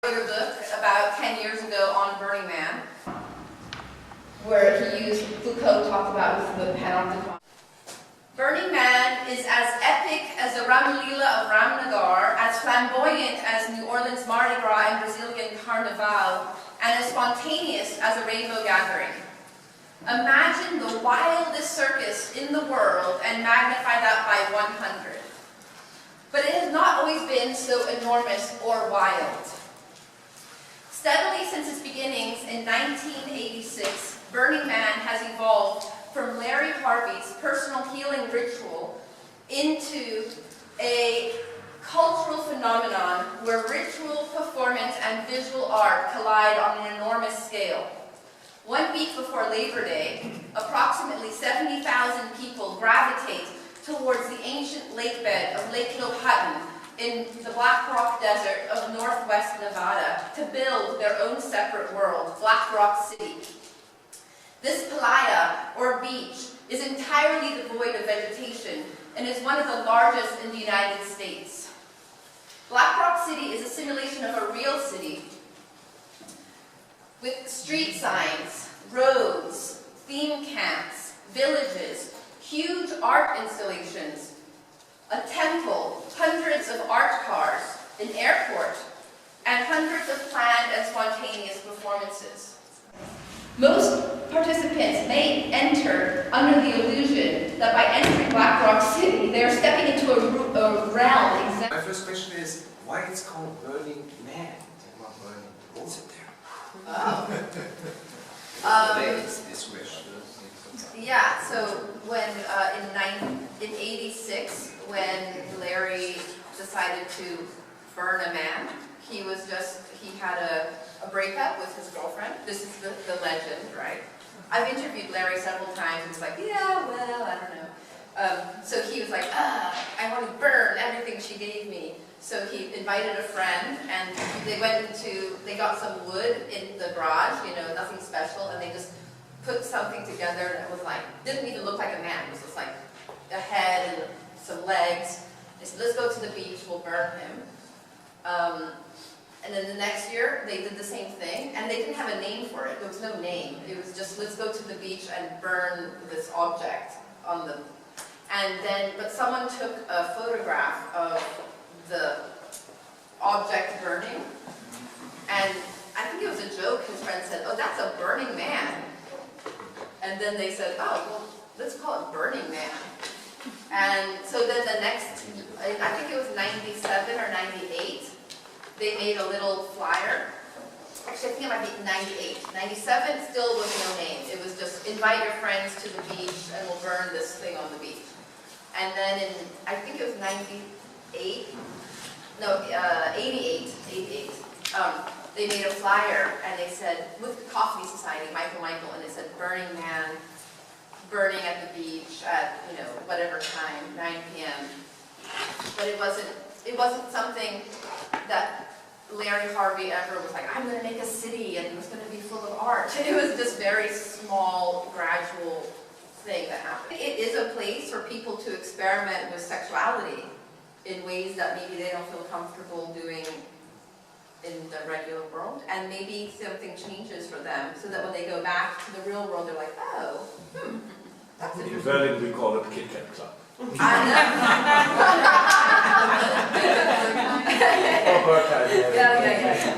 wrote a book about 10 years ago on Burning Man, where he used Foucault talked about with the panopticon. Burning Man is as epic as the Ramlila of Ramnagar, as flamboyant as New Orleans Mardi Gras and Brazilian Carnival, and as spontaneous as a rainbow gathering. Imagine the wildest circus in the world and magnify that by 100. But it has not always been so enormous or wild. Steadily since its beginnings in 1986, Burning Man has evolved from Larry Harvey's personal healing ritual into a cultural phenomenon where ritual, performance, and visual art collide on an enormous scale. 1 week before Labor Day, approximately 70,000 people gravitate towards the ancient lake bed of Lake Hutton in the Black Rock Desert of northwest Nevada to build their own separate world, Black Rock City. This playa, or beach, is entirely devoid of vegetation and is one of the largest in the United States. Black Rock City is a simulation of a real city with street signs, roads, theme camps, villages, huge art installations, a temple, hundreds of art cars, an airport, and hundreds of planned and spontaneous performances. Most participants may enter under the illusion that by entering Black Rock City, they are stepping into a realm. My first question is, why it's called Burning Man? Not Burning Woman. Sit there. Oh. This question. Yeah, so when in '86, when Larry decided to burn a man, he had a breakup with his girlfriend. This is the legend, right? I've interviewed Larry several times, and he's like, yeah, well, I don't know. So he was like, I want to burn everything she gave me. So he invited a friend, and they got some wood in the garage, nothing special, and they just put something together, and it was like, didn't even look like a man. It was just like a head and some legs. They said, let's go to the beach, we'll burn him. And then the next year, they did the same thing, and they didn't have a name for it. There was no name. It was just, let's go to the beach and burn this object on the... But someone took a photograph of the object burning, and I think it was a joke. His friend said, oh, that's a burning man. And then they said, oh, well, let's call it Burning Man. And so then the next, I think it was 97 or 98, they made a little flyer. Actually, I think it might be 98. 97 still was no name. It was just invite your friends to the beach and we'll burn this thing on the beach. And then I think it was 88, they made a flyer and they said, with the Coffee Society, Michael, and they said, Burning Man, burning at the beach at, whatever time, 9 p.m. But it wasn't something that Larry Harvey ever was like, I'm going to make a city and it's going to be full of art. It was just very small, gradual thing that happened. It is a place for people to experiment with sexuality in ways that maybe they don't feel comfortable doing in the regular world, and maybe something changes for them so that when they go back to the real world, they're like, oh, that's interesting. In Berlin, we call it Kit Kat Club. I know. Or Berkheim, Yeah.